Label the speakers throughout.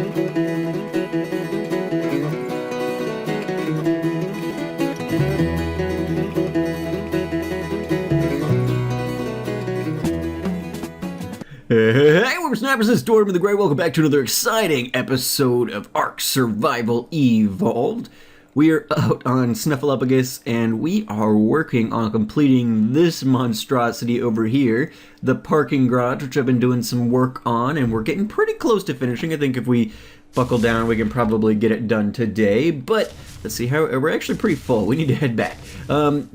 Speaker 1: Hey, we're Snappers, this is Dorm the Grey. Welcome back to another exciting episode of ARK Survival Evolved. We are out on Snuffleupagus, and we are working on completing this monstrosity over here, the parking garage, which I've been doing some work on, and we're getting pretty close to finishing. I think if we buckle down, we can probably get it done today, but let's see, we're actually pretty full. We need to head back.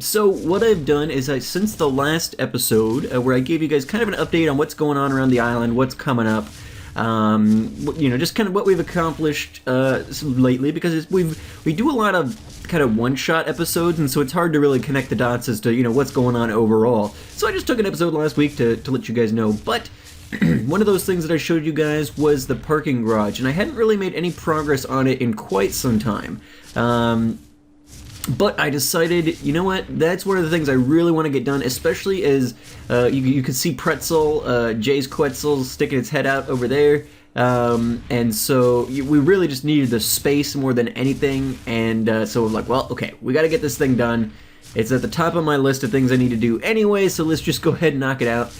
Speaker 1: So what I've done is since the last episode, where I gave you guys kind of an update on what's going on around the island, what's coming up, you know, just kind of what we've accomplished lately, because we do a lot of kind of one-shot episodes, and so it's hard to really connect the dots as to, you know, what's going on overall. So I just took an episode last week to let you guys know, but one of those things that I showed you guys was the parking garage, and I hadn't really made any progress on it in quite some time. But I decided, you know what, that's one of the things I really want to get done, especially as you can see Pretzel, Jay's Quetzal, sticking its head out over there. And so we really just needed the space more than anything, and so we're like, well, okay, we got to get this thing done. It's at the top of my list of things I need to do anyway, so let's just go ahead and knock it out.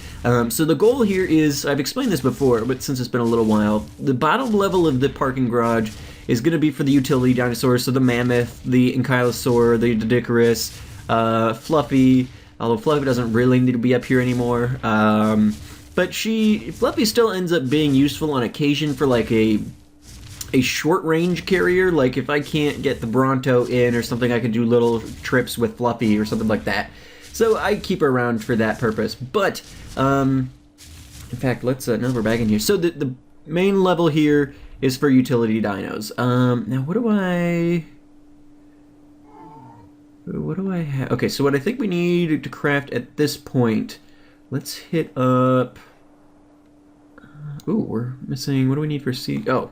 Speaker 1: So the goal here is, I've explained this before, but since it's been a little while, the bottom level of the parking garage is going to be for the utility dinosaurs, so the mammoth, the ankylosaur, the Didicarus, Fluffy, although Fluffy doesn't really need to be up here anymore. But Fluffy still ends up being useful on occasion for like a short-range carrier. Like if I can't get the Bronto in or something, I can do little trips with Fluffy or something like that. So I keep her around for that purpose. But, in fact, let's, now we're back in here. So the main level here is for utility dinos. Now what do I have? Okay, so what I think we need to craft at this point, let's hit up, ooh, we're missing, what do we need for seed? Oh,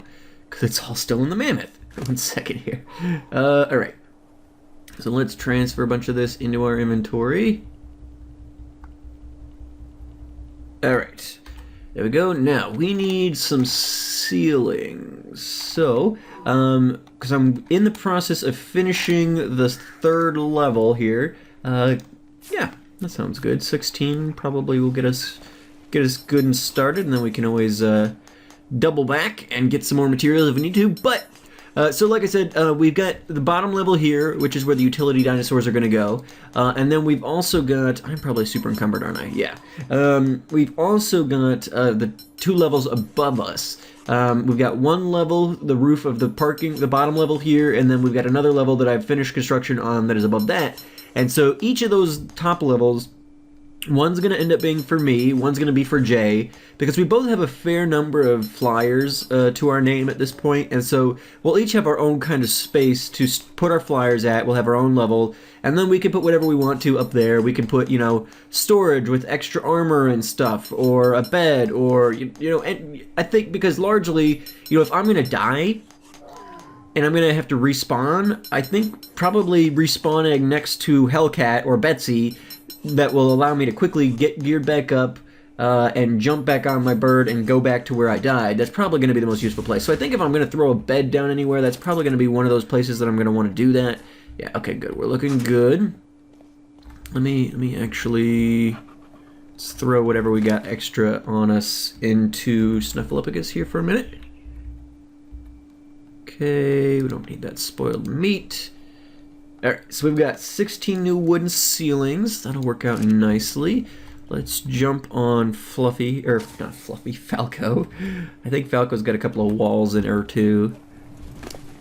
Speaker 1: because it's all still in the mammoth. 1 second here. Alright. So let's transfer a bunch of this into our inventory. Alright. There we go. Now, we need some ceilings. So, because I'm in the process of finishing the 3rd level here. Yeah, that sounds good. 16 probably will get us good and started, and then we can always double back and get some more materials if we need to. But so like I said, we've got the bottom level here, which is where the utility dinosaurs are going to go, and then we've also got, I'm probably super encumbered, aren't I? Yeah. We've also got the 2 levels above us. We've got one level, the roof of the bottom level here, and then we've got another level that I've finished construction on that is above that. And so each of those top levels, one's going to end up being for me, one's going to be for Jay, because we both have a fair number of flyers to our name at this point, and so we'll each have our own kind of space to put our flyers at. We'll have our own level, and then we can put whatever we want to up there. We can put, you know, storage with extra armor and stuff, or a bed, or, you know, and I think because largely, you know, if I'm going to die, and I'm going to have to respawn, I think probably respawning next to Hellcat or Betsy, that will allow me to quickly get geared back up and jump back on my bird and go back to where I died. That's probably going to be the most useful place. So I think if I'm going to throw a bed down anywhere, that's probably going to be one of those places that I'm going to want to do that. Yeah, okay, good. We're looking good. Let me actually, let's throw whatever we got extra on us into Snuffleupagus here for a minute. Okay, we don't need that spoiled meat. Alright, so we've got 16 new wooden ceilings. That'll work out nicely. Let's jump on Fluffy, or not Fluffy, Falco. I think Falco's got a couple of walls in her too.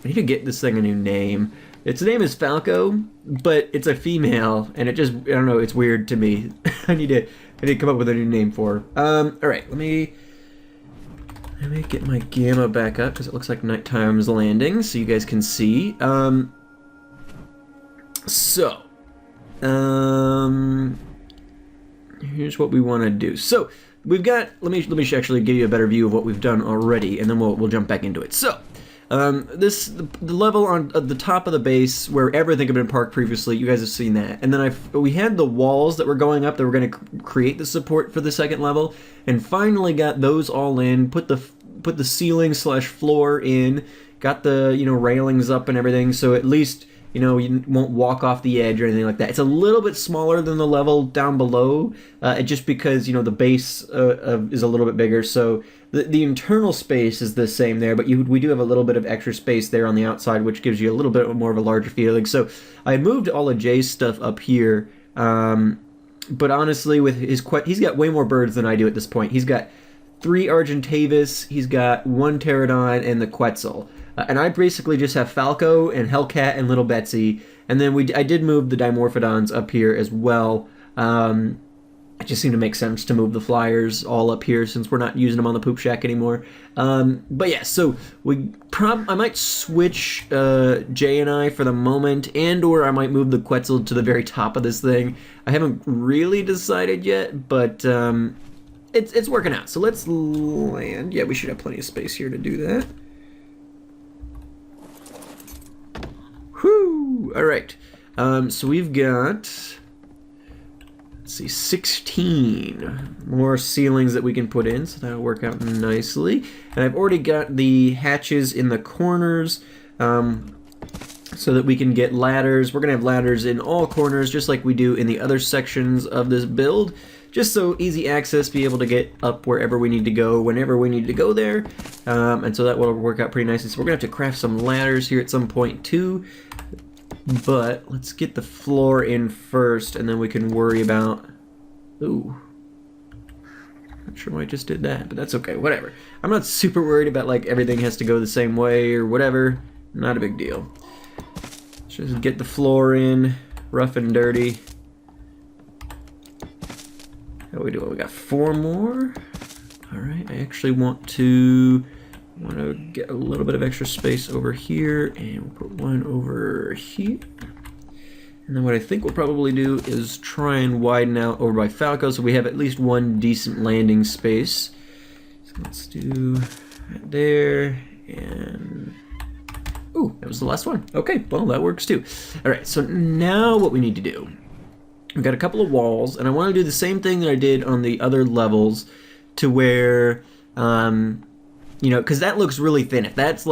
Speaker 1: I need to get this thing a new name. Its name is Falco, but it's a female, and it just, I don't know, it's weird to me. I need to come up with a new name for her. Alright, let me get my gamma back up, because it looks like nighttime's landing, so you guys can see. So, here's what we want to do. So, we've got, let me actually give you a better view of what we've done already, and then we'll jump back into it. So, the level on the top of the base where everything had been parked previously, you guys have seen that. And then we had the walls that were going up that were going to create the support for the second level, and finally got those all in, put put the ceiling slash floor in, got the, you know, railings up and everything, so at least, you know, you won't walk off the edge or anything like that. It's a little bit smaller than the level down below, just because, you know, the base is a little bit bigger, so the internal space is the same there, but we do have a little bit of extra space there on the outside, which gives you a little bit more of a larger feeling. So I moved all of Jay's stuff up here, but honestly, with he's got way more birds than I do at this point. He's got 3 Argentavis, he's got 1 Pterodon, and the Quetzal. And I basically just have Falco and Hellcat and Little Betsy, and then I did move the Dimorphodons up here as well. It just seemed to make sense to move the flyers all up here since we're not using them on the poop shack anymore. But yeah, so I might switch Jay and I for the moment, or I might move the Quetzal to the very top of this thing. I haven't really decided yet, but it's working out. So let's land. Yeah, we should have plenty of space here to do that. Whew! All right. So we've got, let's see, 16 more ceilings that we can put in, so that'll work out nicely. And I've already got the hatches in the corners, so that we can get ladders. We're gonna have ladders in all corners, just like we do in the other sections of this build, just so easy access, be able to get up wherever we need to go, whenever we need to go there. And so that will work out pretty nicely. So we're gonna have to craft some ladders here at some point too. But let's get the floor in first, and then we can worry about... Ooh. Not sure why I just did that, but that's okay, whatever. I'm not super worried about, like, everything has to go the same way or whatever. Not a big deal. Let's just get the floor in, rough and dirty. How we doing? We got 4 more. Alright, I actually want to get a little bit of extra space over here, and we'll put 1 over here. And then what I think we'll probably do is try and widen out over by Falco, so we have at least 1 decent landing space. So let's do that there, and... Ooh, that was the last one. Okay, well, that works too. Alright, so now what we need to do. We've got a couple of walls, and I want to do the same thing that I did on the other levels, to where... you know, because that looks really thin. If that's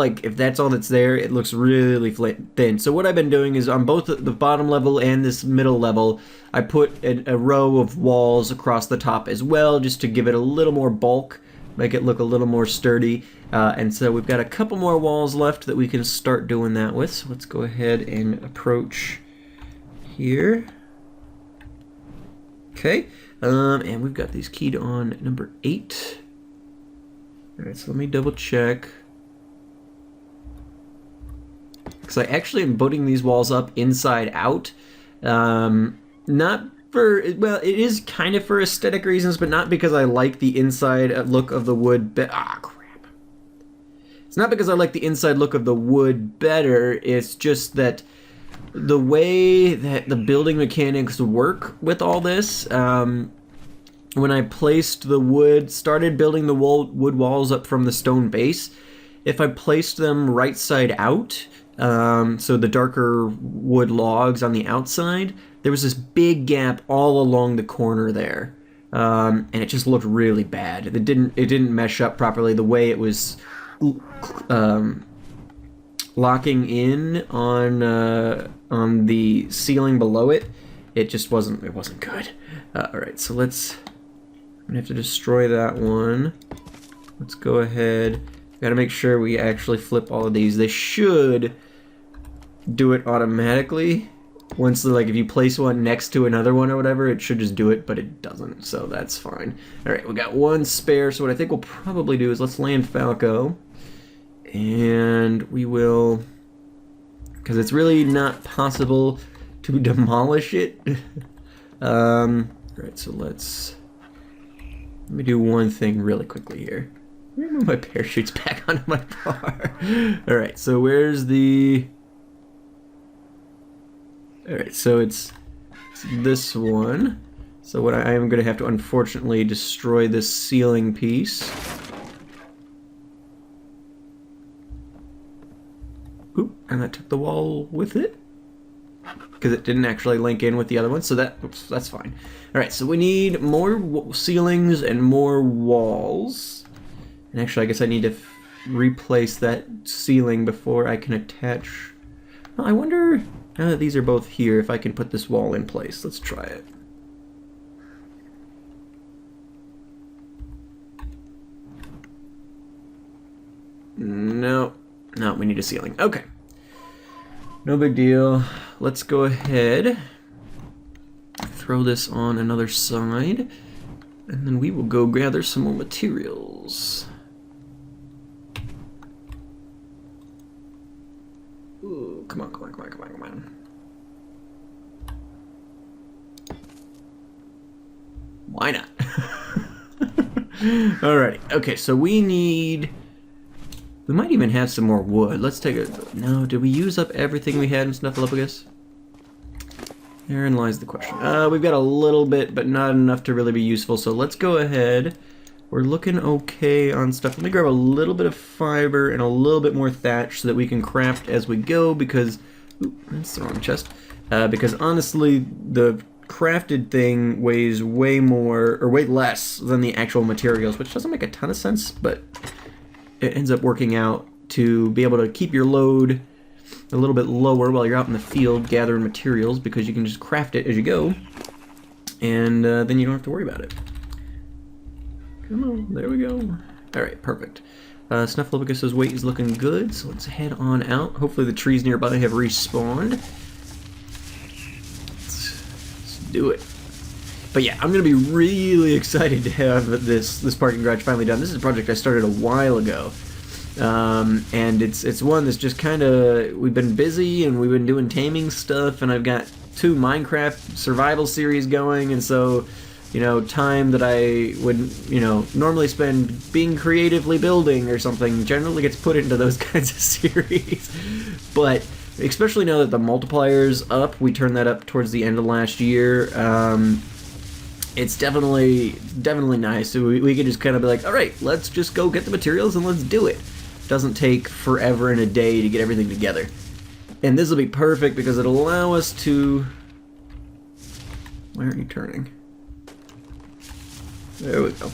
Speaker 1: all that's there, it looks really thin. So what I've been doing is on both the bottom level and this middle level, I put a row of walls across the top as well, just to give it a little more bulk, make it look a little more sturdy. And so we've got a couple more walls left that we can start doing that with. So let's go ahead and approach here. Okay, and we've got these keyed on number 8. Alright, so let me double check. Because I actually am putting these walls up inside out. Not for, well, it is kind of for aesthetic reasons, but not because I like the inside look of the wood. Crap. It's not because I like the inside look of the wood better, it's just that the way that the building mechanics work with all this, when I placed the wood, started building the wood walls up from the stone base, if I placed them right side out, so the darker wood logs on the outside, there was this big gap all along the corner there, and it just looked really bad. It didn't mesh up properly. The way it was locking in on the ceiling below it, it just wasn't good. All right, so I'm gonna have to destroy that one. Let's go ahead. Gotta make sure we actually flip all of these. They should do it automatically. Once, like, if you place one next to another one or whatever, it should just do it, but it doesn't, so that's fine. Alright, we got 1 spare, so what I think we'll probably do is let's land Falco. And we will... because it's really not possible to demolish it. Alright, so let me do one thing really quickly here. Let me move my parachutes back onto my bar. Alright, so where's the... Alright, so it's this one. So what I am going to have to unfortunately destroy this ceiling piece. Oop, and that took the wall with it. Because it didn't actually link in with the other one, so that's fine. Alright, so we need more ceilings and more walls. And actually, I guess I need to replace that ceiling before I can attach... Well, I wonder, now that these are both here, if I can put this wall in place. Let's try it. No. No, we need a ceiling. Okay. No big deal. Let's go ahead. Throw this on another side. And then we will go gather some more materials. Ooh, come on, come on, come on, come on, come on. Why not? Alrighty. Okay, so we need... We might even have some more wood. Let's take a... No, did we use up everything we had in Snuffleupagus? Therein lies the question. We've got a little bit, but not enough to really be useful, so let's go ahead. We're looking okay on stuff. Let me grab a little bit of fiber and a little bit more thatch so that we can craft as we go, because... Ooh, that's the wrong chest. Because honestly, the crafted thing weighs way more, or way less than the actual materials, which doesn't make a ton of sense, but... it ends up working out to be able to keep your load a little bit lower while you're out in the field gathering materials, because you can just craft it as you go, and then you don't have to worry about it. Come on, there we go. Alright, perfect. Snuffleupagus' weight is looking good, so let's head on out. Hopefully the trees nearby have respawned. Let's do it. But yeah, I'm going to be really excited to have this parking garage finally done. This is a project I started a while ago. And it's one that's just kind of... We've been busy and we've been doing taming stuff, and I've got 2 Minecraft survival series going, and so, you know, time that I would, you know, normally spend being creatively building or something generally gets put into those kinds of series. But especially now that the multiplier's up, we turned that up towards the end of last year, it's definitely nice. So we can just kind of be like, all right, let's just go get the materials and let's do it. Doesn't take forever and a day to get everything together. And this will be perfect because it'll allow us to... Why aren't you turning? There we go.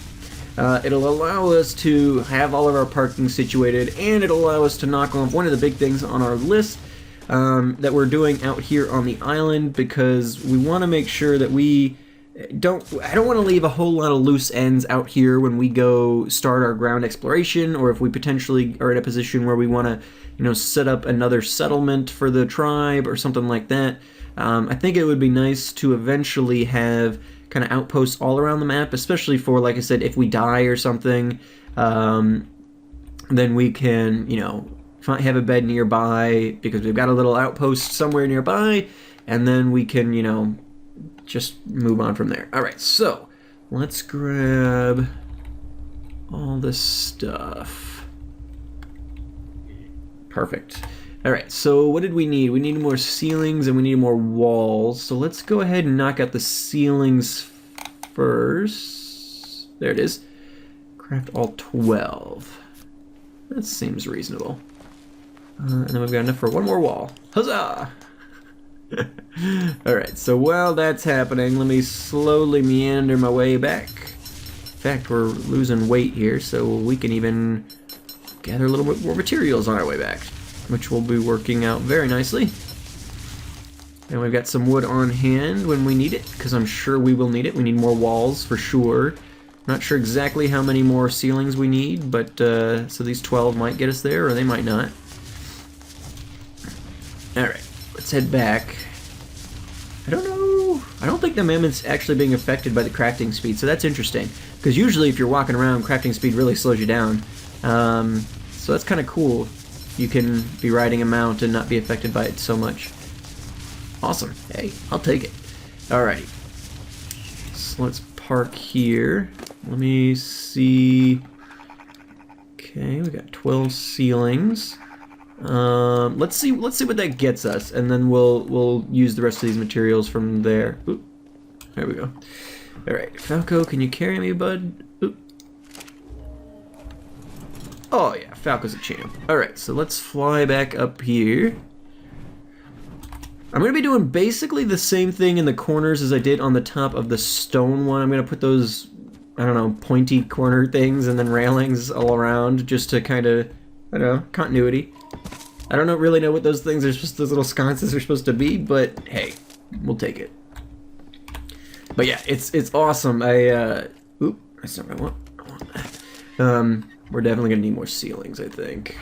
Speaker 1: It'll allow us to have all of our parking situated, and it'll allow us to knock off one of the big things on our list that we're doing out here on the island, because we want to make sure that we... I don't want to leave a whole lot of loose ends out here when we go start our ground exploration, or if we potentially are in a position where we want to, you know, set up another settlement for the tribe or something like that. I think it would be nice to eventually have kind of outposts all around the map, especially for, like I said, if we die or something, then we can, you know, have a bed nearby because we've got a little outpost somewhere nearby, and then we can, you know, just move on from there. Alright, so let's grab all this stuff. Perfect. Alright, so what did we need? We need more ceilings and we need more walls. So let's go ahead and knock out the ceilings first. There it is. Craft all 12. That seems reasonable. And then we've got enough for one more wall. Huzzah! Alright, so while that's happening, let me slowly meander my way back. In fact, we're losing weight here, so we can even gather a little bit more materials on our way back, which will be working out very nicely. And we've got some wood on hand when we need it, because I'm sure we will need it. We need more walls for sure. Not sure exactly how many more ceilings we need, but so these 12 might get us there, or they might not. Alright. Let's head back. I don't know. I don't think the mammoth's actually being affected by the crafting speed, so that's interesting. Because usually if you're walking around, crafting speed really slows you down. So that's kind of cool. You can be riding a mount and not be affected by it so much. Awesome. Hey, I'll take it. Alrighty. So let's park here. Let me see. Okay, we got 12 ceilings. Let's see what that gets us, and then we'll use the rest of these materials from there. Oop, there we go. All right, Falco, can you carry me, bud? Oop. Oh yeah, Falco's a champ. All right, so let's fly back up here. I'm gonna be doing basically the same thing in the corners as I did on the top of the stone one. I'm gonna put those I don't know, pointy corner things and then railings all around just to kind of, I don't know, continuity. I don't really know what those things are supposed, those little sconces are supposed to be, but hey, we'll take it. But yeah, it's awesome. Oop, that's not what I want. I want that. We're definitely gonna need more ceilings, I think.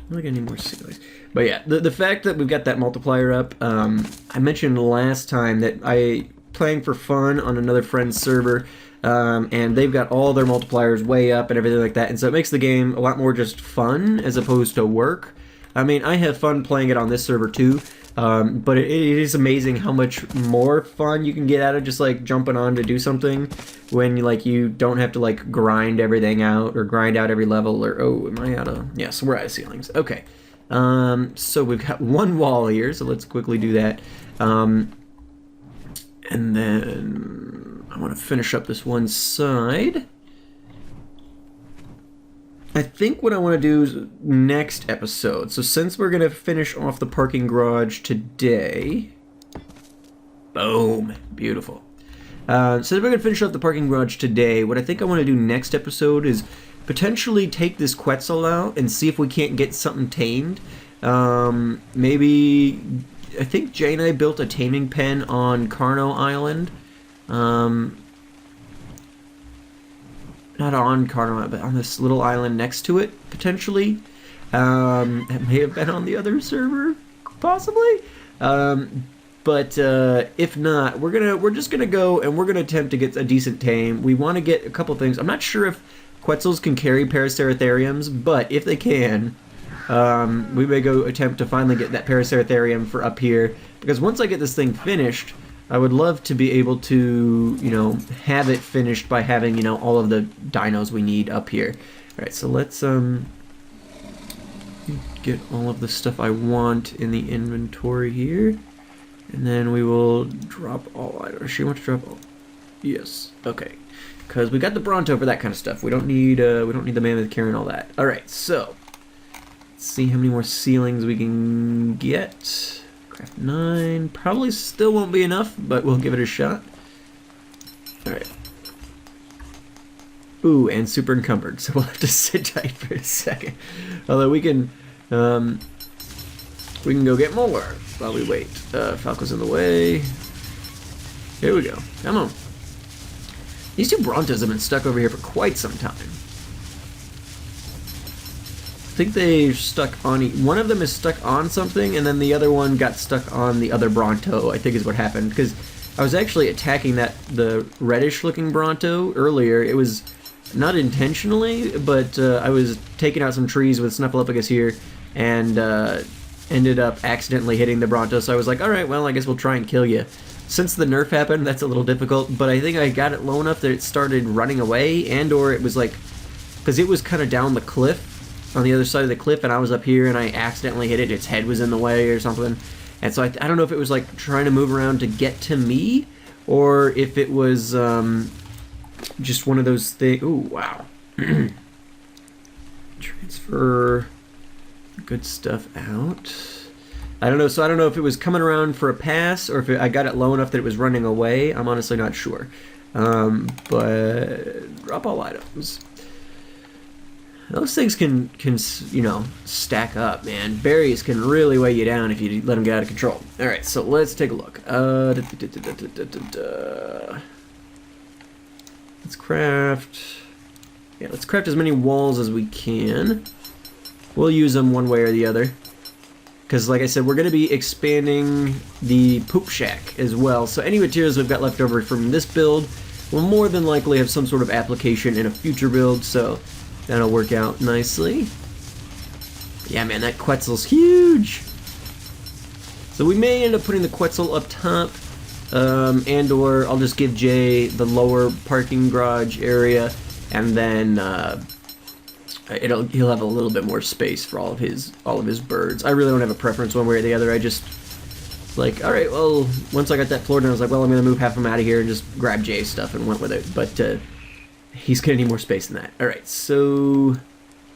Speaker 1: We're gonna need more ceilings. But yeah, the fact that we've got that multiplier up, I mentioned last time that I playing for fun on another friend's server, and they've got all their multipliers way up and everything like that, and so it makes the game a lot more just fun as opposed to work. I mean, I have fun playing it on this server too, but it is amazing how much more fun you can get out of just like jumping on to do something when you don't have to like grind everything out or grind out every level or oh, am I out of? Yes, we're out of ceilings. Okay. So we've got one wall here, so let's quickly do that. And then I want to finish up this one side. I think what I want to do is next episode. So since we're going to finish off the parking garage today. Boom. Beautiful. So we're going to finish off the parking garage today. What I think I want to do next episode is potentially take this Quetzal out and see if we can't get something tamed. Maybe, I think Jay and I built a taming pen on Carno Island. Not on Carno Island, but on this little island next to it, potentially. That may have been on the other server, possibly. But if not, we're just gonna go and we're gonna attempt to get a decent tame. We want to get a couple things. I'm not sure if Quetzals can carry Paraceratheriums, but if they can, we may go attempt to finally get that Paraceratherium for up here. Because once I get this thing finished, I would love to be able to, have it finished by having, all of the dinos we need up here. Alright, so let's get all of the stuff I want in the inventory here. And then we will drop all items. She wants to drop all. Yes. Okay. Because we got the Bronto for that kind of stuff. We don't need the mammoth carrying all that. All right. So let's see how many more ceilings we can get. Craft 9. Probably still won't be enough, but we'll give it a shot. All right. Ooh, and super encumbered. So we'll have to sit tight for a second. Although we can go get more while we wait. Falco's in the way. Here we go. Come on. These two Brontos have been stuck over here for quite some time. I think they're stuck on... One of them is stuck on something, and then the other one got stuck on the other Bronto, I think is what happened. Because I was actually attacking the reddish-looking Bronto earlier. It was not intentionally, but I was taking out some trees with Snuffleupagus here, and ended up accidentally hitting the Bronto, so I was like, alright, well, I guess we'll try and kill you. Since the nerf happened, that's a little difficult, but I think I got it low enough that it started running away, and or it was like, because it was kind of down the cliff, on the other side of the cliff, and I was up here, and I accidentally hit it, its head was in the way or something, and so I don't know if it was like trying to move around to get to me, or if it was just one of those things. Ooh, wow. Transfer good stuff out. I don't know, so I don't know if it was coming around for a pass or if I got it low enough that it was running away. I'm honestly not sure. But drop all items. Those things can stack up, man. Berries can really weigh you down if you let them get out of control. Alright, so let's take a look. Let's craft... Yeah, let's craft as many walls as we can. We'll use them one way or the other. Because, like I said, we're going to be expanding the poop shack as well. So any materials we've got left over from this build will more than likely have some sort of application in a future build. So that'll work out nicely. Yeah, man, that Quetzal's huge. So we may end up putting the Quetzal up top. And or I'll just give Jay the lower parking garage area. And then... he'll have a little bit more space for all of his birds. I really don't have a preference one way or the other. I just like, all right, well, once I got that floor down, I was like, well, I'm gonna move half of them out of here and just grab Jay's stuff and went with it. But he's gonna need more space than that. All right, so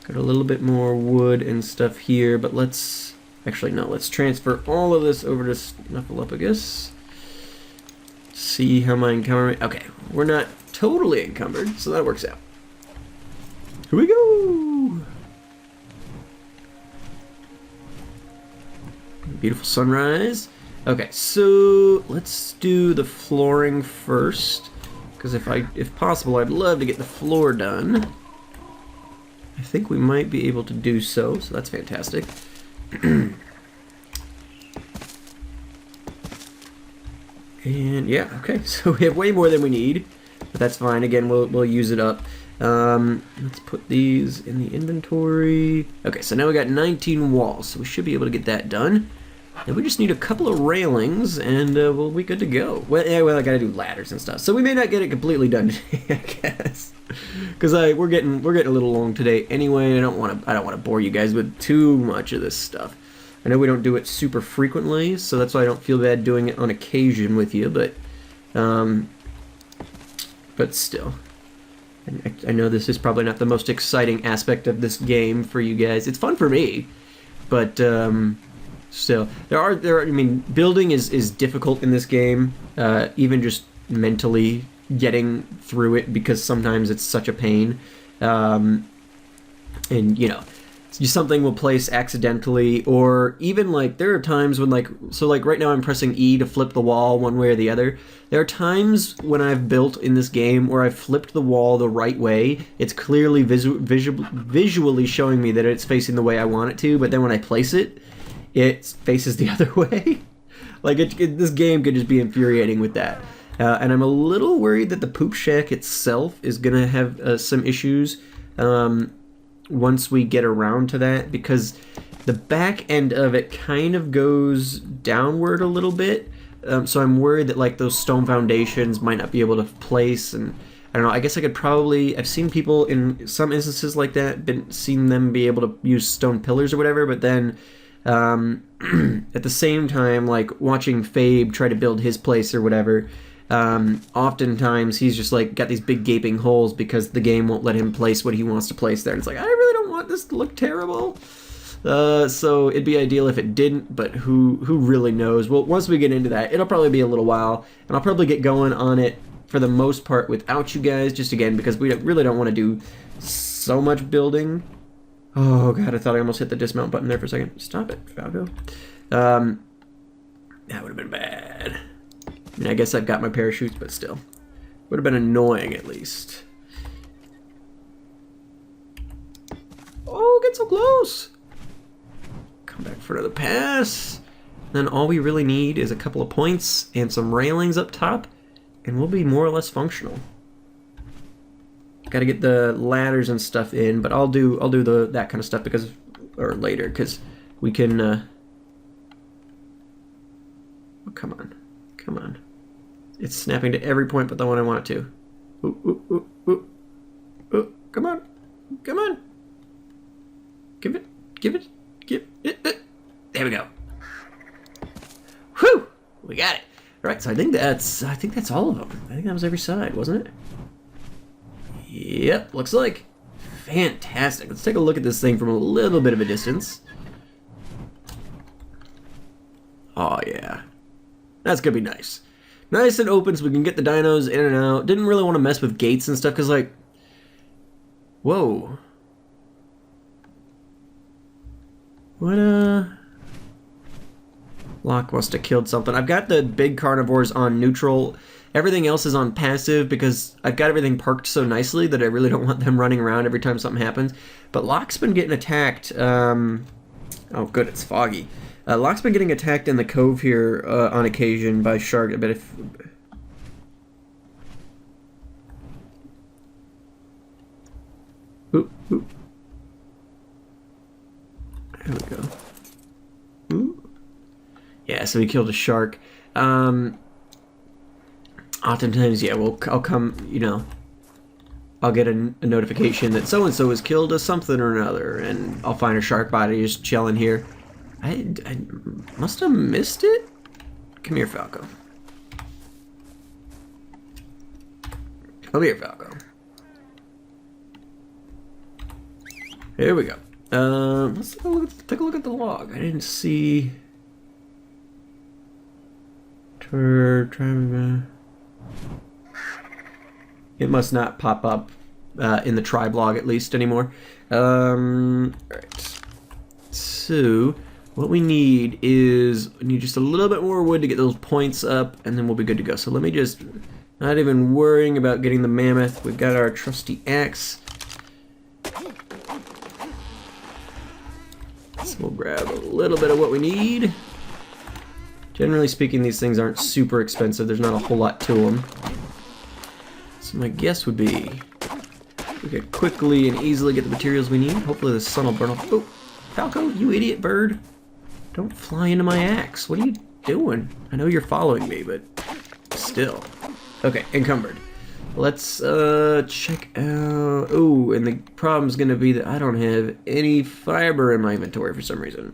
Speaker 1: got a little bit more wood and stuff here, but let's transfer all of this over to Snuffleupagus. See how my encounter. Okay, we're not totally encumbered, so that works out. Here we go! Beautiful sunrise. Okay, so let's do the flooring first, because if possible, I'd love to get the floor done. I think we might be able to do so that's fantastic. And yeah, okay, so we have way more than we need, but that's fine. Again, we'll use it up. Let's put these in the inventory. Okay, so now we got 19 walls, so we should be able to get that done. And we just need a couple of railings, and we'll be good to go. Well, yeah, I gotta do ladders and stuff, so we may not get it completely done today, I guess, because we're getting a little long today anyway. I don't want to bore you guys with too much of this stuff. I know we don't do it super frequently, so that's why I don't feel bad doing it on occasion with you, but still. I know this is probably not the most exciting aspect of this game for you guys. It's fun for me, but still, I mean, building is difficult in this game, even just mentally getting through it, because sometimes it's such a pain, and you know, something will place accidentally, or even like there are times when like right now I'm pressing E to flip the wall one way or the other. There are times when I've built in this game where I've flipped the wall the right way. It's clearly visually showing me that it's facing the way I want it to, but then when I place it, it faces the other way. Like this game could just be infuriating with that. And I'm a little worried that the poop shack itself is gonna have some issues once we get around to that, because the back end of it kind of goes downward a little bit. So I'm worried that like those stone foundations might not be able to place, and I don't know, I guess I've seen people in some instances like that, seen them be able to use stone pillars or whatever, but then at the same time, like watching Fabe try to build his place or whatever, oftentimes he's just like got these big gaping holes because the game won't let him place what he wants to place there. And it's like, I really don't want this to look terrible. So it'd be ideal if it didn't, but who really knows? Well, once we get into that, it'll probably be a little while, and I'll probably get going on it for the most part without you guys, just again because we really don't want to do so much building. Oh god, I thought I almost hit the dismount button there for a second. Stop it, Falco. That would have been bad. I mean, I guess I've got my parachutes, but still. Would have been annoying, at least. Oh, get so close! Come back for another pass. Then all we really need is a couple of points and some railings up top, and we'll be more or less functional. Got to get the ladders and stuff in, but I'll do that kind of stuff later, because we can. Oh, come on! It's snapping to every point but the one I want it to. Ooh, come on! Give it. There we go. Whew! We got it. All right, so I think that's all of them. I think that was every side, wasn't it? Yep, looks like. Fantastic. Let's take a look at this thing from a little bit of a distance. Oh yeah. That's gonna be nice. Nice and open so we can get the dinos in and out. Didn't really want to mess with gates and stuff because, like, whoa. What, Locke must have killed something. I've got the big carnivores on neutral. Everything else is on passive because I've got everything parked so nicely that I really don't want them running around every time something happens. But Locke's been getting attacked. Oh, good, it's foggy. Locke's been getting attacked in the cove here on occasion by shark. I bet if... Oop. There we go. Ooh. Yeah, so we killed a shark. Oftentimes, yeah, I'll come, you know, I'll get a notification that so-and-so has killed a something or another, and I'll find a shark body just chilling here. I must have missed it? Come here, Falco. Come here, Falco. Here we go. Let's take a look at the log. I didn't see... It must not pop up in the try blog at least anymore. Alright. So, what we need is, just a little bit more wood to get those points up, and then we'll be good to go. So let me just, not even worrying about getting the mammoth. We've got our trusty axe. So we'll grab a little bit of what we need. Generally speaking, these things aren't super expensive. There's not a whole lot to them. So my guess would be we could quickly and easily get the materials we need. Hopefully the sun will burn off. Oh, Falco, you idiot bird. Don't fly into my axe. What are you doing? I know you're following me, but still. Okay, encumbered. Let's check out... Oh, and the problem's gonna be that I don't have any fiber in my inventory for some reason.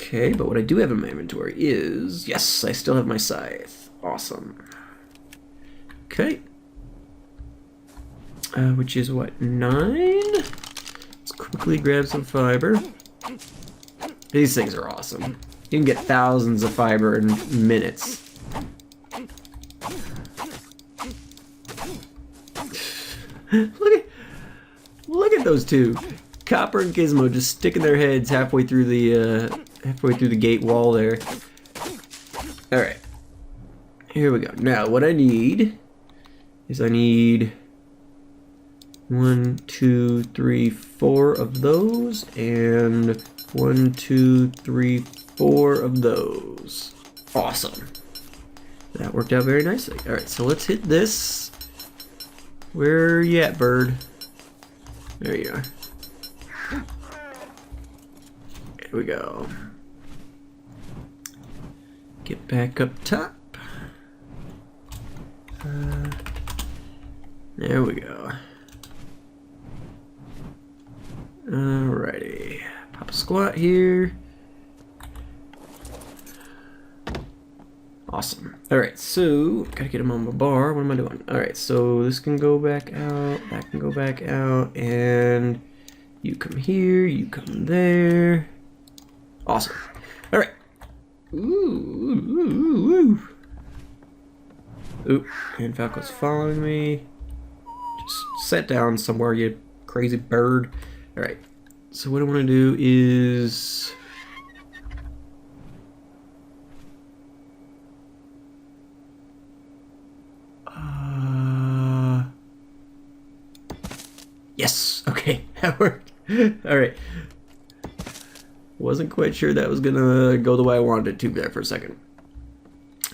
Speaker 1: Okay, but what I do have in my inventory is... Yes, I still have my scythe. Awesome. Okay. Which is what, 9? Let's quickly grab some fiber. These things are awesome. You can get thousands of fiber in minutes. Look at those two. Copper and Gizmo just sticking their heads halfway through the gate wall there. All right. Here we go. Now, what I need is 1, 2, 3, 4 of those, and 1, 2, 3, 4 of those. Awesome. That worked out very nicely. All right, so let's hit this. Where you at, bird? There you are. Here we go. Get back up top. There we go. Alrighty. Pop a squat here. Awesome. Alright, so gotta get him on my bar. What am I doing? Alright, so this can go back out, that can go back out, and you come here, you come there. Awesome. Alright. Ooh. Oop, and Falco's following me. Just sit down somewhere, you crazy bird. Alright, so what I want to do is... Yes, okay, that worked. Alright. Wasn't quite sure that was gonna go the way I wanted it to there for a second.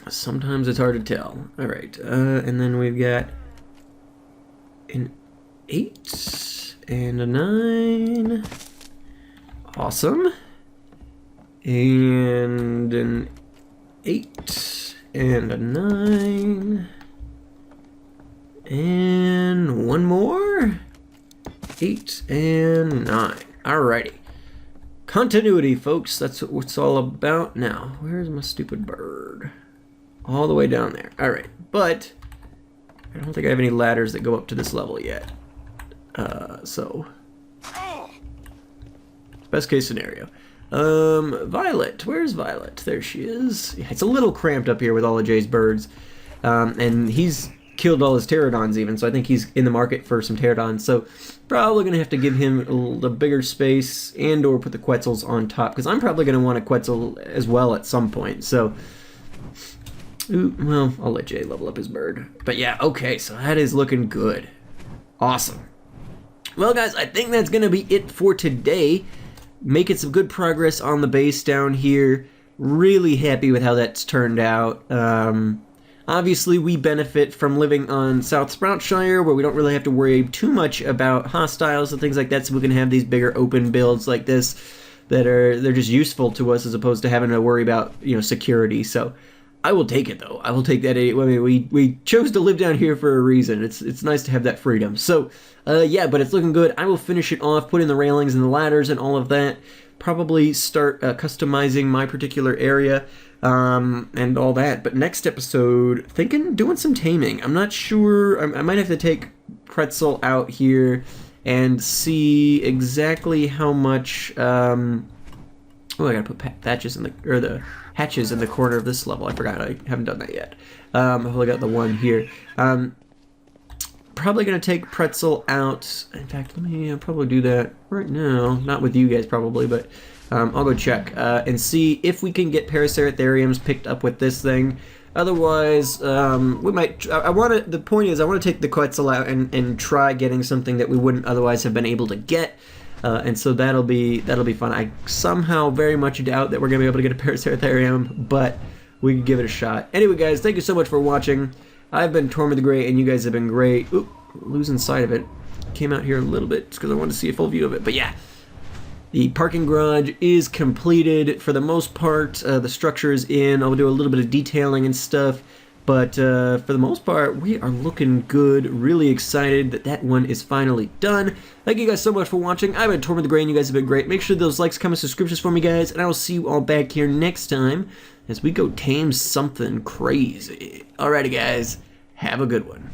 Speaker 1: Sometimes it's hard to tell. Alright, and then we've got an 8 and a 9. Awesome. And an 8 and a 9. And one more. 8 and 9. Alrighty. Continuity, folks. That's what it's all about. Now, where's my stupid bird? All the way down there. Alright, but I don't think I have any ladders that go up to this level yet. So best case scenario. Violet. Where's Violet? There she is. It's a little cramped up here with all of Jay's birds. And he's killed all his pterodons even, so I think he's in the market for some pterodons. So probably going to have to give him a bigger space and or put the Quetzals on top, because I'm probably going to want a Quetzal as well at some point. So, ooh, well, I'll let Jay level up his bird. But yeah, okay, so that is looking good. Awesome. Well, guys, I think that's going to be it for today. Making some good progress on the base down here. Really happy with how that's turned out. Obviously, we benefit from living on South Sproutshire, where we don't really have to worry too much about hostiles and things like that, so we can have these bigger open builds like this they're just useful to us as opposed to having to worry about, security. So I will take it, though. I will take that. I mean, we chose to live down here for a reason. It's nice to have that freedom. So, yeah, but it's looking good. I will finish it off, put in the railings and the ladders and all of that. Probably start customizing my particular area and all that. But next episode, doing some taming. I'm not sure. I might have to take Pretzel out here and see exactly how much Oh, I gotta put hatches in the hatches in the corner of this level. I forgot. I haven't done that yet. I've only got the one here. Probably gonna take Pretzel out. In fact, let me probably do that right now. Not with you guys probably, but I'll go check and see if we can get Paraceratheriums picked up with this thing. Otherwise, we might. I want to. The point is, I want to take the Quetzal out and try getting something that we wouldn't otherwise have been able to get. And so that'll be fun. I somehow very much doubt that we're gonna be able to get a Paraceratherium, but we can give it a shot. Anyway, guys, thank you so much for watching. I've been Torm the Great, and you guys have been great. Oop, losing sight of it. Came out here a little bit just because I wanted to see a full view of it. But yeah, the parking garage is completed for the most part. The structure is in. I'll do a little bit of detailing and stuff. But for the most part, we are looking good. Really excited that that one is finally done. Thank you guys so much for watching. I've been Torm the Great, and you guys have been great. Make sure those likes, comments, subscriptions for me, guys. And I will see you all back here next time as we go tame something crazy. Alrighty, guys. Have a good one.